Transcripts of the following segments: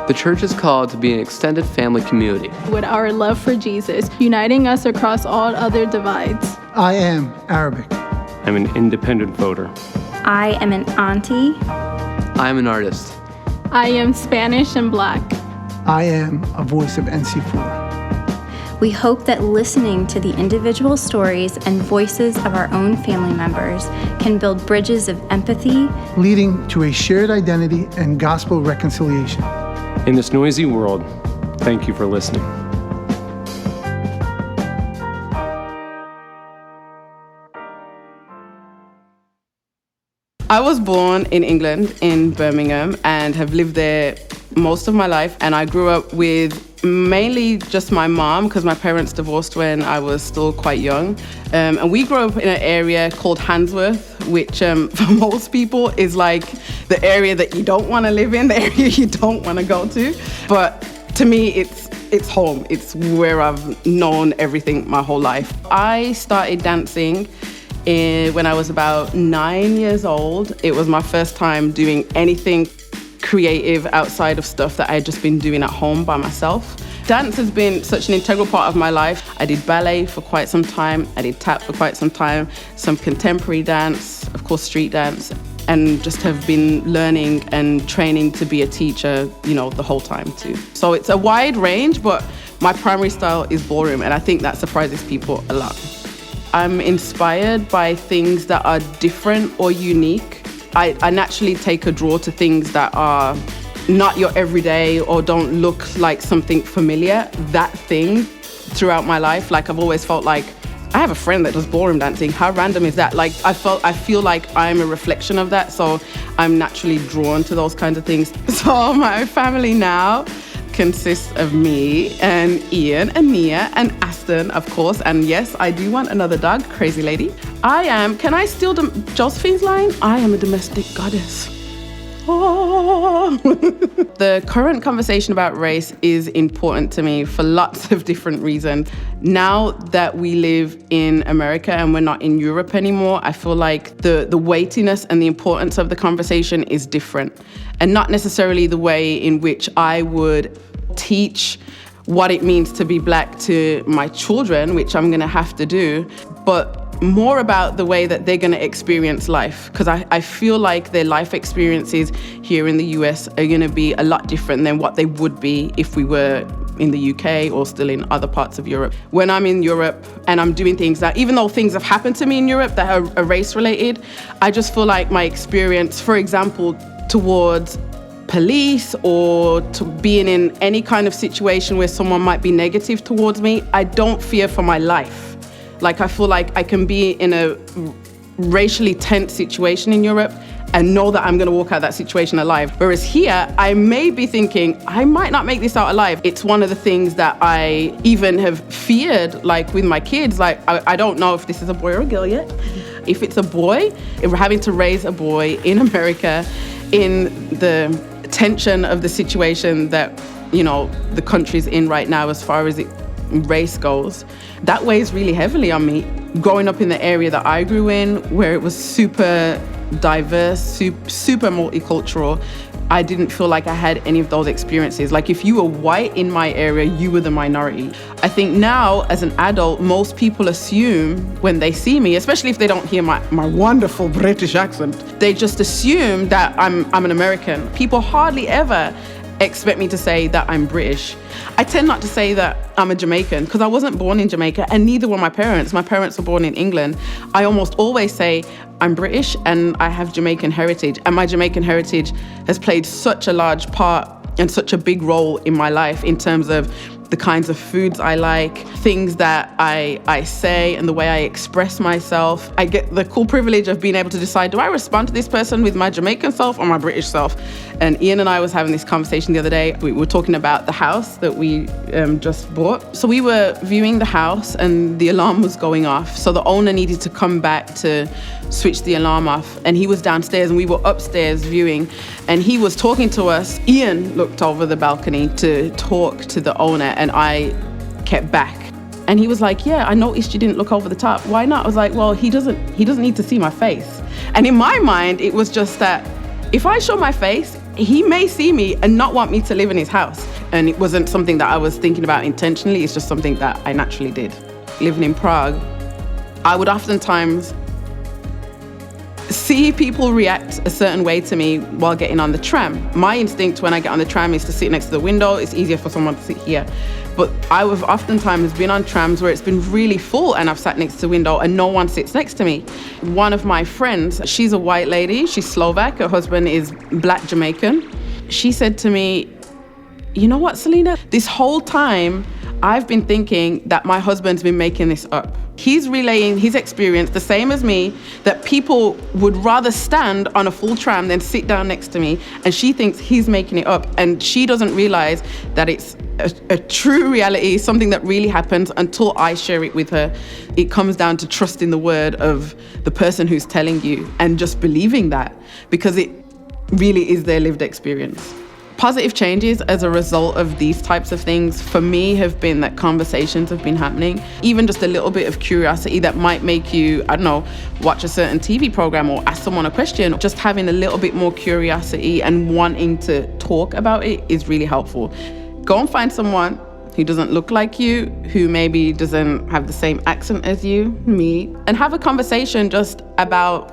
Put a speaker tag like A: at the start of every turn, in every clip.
A: The church is called to be an extended family community
B: with our love for Jesus, uniting us across all other divides.
C: I am Arabic.
D: I'm an independent voter.
E: I am an auntie.
A: I am an artist.
B: I am Spanish and Black.
C: I am a voice of NC4.
E: We hope that listening to the individual stories and voices of our own family members can build bridges of empathy,
C: leading to a shared identity and gospel reconciliation.
D: In this noisy world, thank you for listening.
F: I was born in England, in Birmingham, and have lived there most of my life. And I grew up with mainly just my mom, because my parents divorced when I was still quite young. And we grew up in an area called Handsworth, which for most people is like the area that you don't want to live in, the area you don't want to go to. But to me, it's home. It's where I've known everything my whole life. I started dancing when I was about 9 years old. It was my first time doing anything creative outside of stuff that I had just been doing at home by myself. Dance has been such an integral part of my life. I did ballet for quite some time. I did tap for quite some time, some contemporary dance, of course, street dance, and just have been learning and training to be a teacher, the whole time too. So it's a wide range, but my primary style is ballroom, and I think that surprises people a lot. I'm inspired by things that are different or unique. I naturally take a draw to things that are not your everyday or don't look like something familiar. That thing throughout my life, like I've always felt like I have a friend that does ballroom dancing. How random is that? Like I feel like I'm a reflection of that, so I'm naturally drawn to those kinds of things. So my family now consists of me and Ian and Nia and Aston, of course. And yes, I do want another dog, crazy lady. Can I steal Josephine's line? I am a domestic goddess. Oh. The current conversation about race is important to me for lots of different reasons. Now that we live in America and we're not in Europe anymore, I feel like the weightiness and the importance of the conversation is different. And not necessarily the way in which I would teach what it means to be Black to my children, which I'm gonna have to do, but more about the way that they're going to experience life, because I feel like their life experiences here in the US are going to be a lot different than what they would be if we were in the UK or still in other parts of Europe. When I'm in Europe and I'm doing things that, even though things have happened to me in Europe that are race related, I just feel like my experience, for example, towards police or to being in any kind of situation where someone might be negative towards me, I don't fear for my life. Like, I feel like I can be in a racially tense situation in Europe and know that I'm going to walk out of that situation alive. Whereas here, I may be thinking, I might not make this out alive. It's one of the things that I even have feared, like with my kids. Like, I don't know if this is a boy or a girl yet. If it's a boy, if we're having to raise a boy in America, in the tension of the situation that, the country's in right now as far as race goes, that weighs really heavily on me. Growing up in the area that I grew in, where it was super diverse, super multicultural, I didn't feel like I had any of those experiences. Like if you were white in my area, you were the minority. I think now, as an adult, most people assume when they see me, especially if they don't hear my wonderful British accent, they just assume that I'm an American. People hardly ever expect me to say that I'm British. I tend not to say that I'm a Jamaican because I wasn't born in Jamaica and neither were my parents. My parents were born in England. I almost always say I'm British and I have Jamaican heritage. And my Jamaican heritage has played such a large part and such a big role in my life in terms of the kinds of foods I like, things that I say and the way I express myself. I get the cool privilege of being able to decide, do I respond to this person with my Jamaican self or my British self? And Ian and I was having this conversation the other day. We were talking about the house that we just bought. So we were viewing the house and the alarm was going off. So the owner needed to come back to switch the alarm off. And he was downstairs and we were upstairs viewing. And he was talking to us. Ian looked over the balcony to talk to the owner and I kept back. And he was like, yeah, I noticed you didn't look over the top. Why not? I was like, well, he doesn't need to see my face. And in my mind, it was just that if I show my face, he may see me and not want me to live in his house. And it wasn't something that I was thinking about intentionally. It's just something that I naturally did. Living in Prague, I would oftentimes see people react a certain way to me while getting on the tram. My instinct when I get on the tram is to sit next to the window. It's easier for someone to sit here. But I have oftentimes been on trams where it's been really full and I've sat next to the window and no one sits next to me. One of my friends, she's a white lady, she's Slovak, her husband is Black Jamaican. She said to me, you know what, Celina? This whole time I've been thinking that my husband's been making this up. He's relaying his experience the same as me, that people would rather stand on a full tram than sit down next to me, and she thinks he's making it up. And she doesn't realize that it's a true reality, something that really happens until I share it with her. It comes down to trusting the word of the person who's telling you and just believing that, because it really is their lived experience. Positive changes as a result of these types of things for me have been that conversations have been happening. Even just a little bit of curiosity that might make you, I don't know, watch a certain TV program or ask someone a question. Just having a little bit more curiosity and wanting to talk about it is really helpful. Go and find someone who doesn't look like you, who maybe doesn't have the same accent as you, me, and have a conversation just about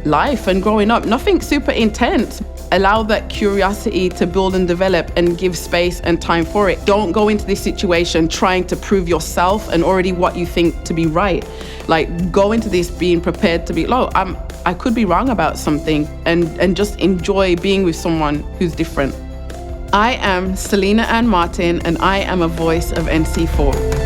F: life and growing up. Nothing super intense. Allow that curiosity to build and develop and give space and time for it. Don't go into this situation trying to prove yourself and already what you think to be right. Like, go into this being prepared to be, I could be wrong about something, and just enjoy being with someone who's different. I am Celina-Anne Martin, and I am a voice of NC4.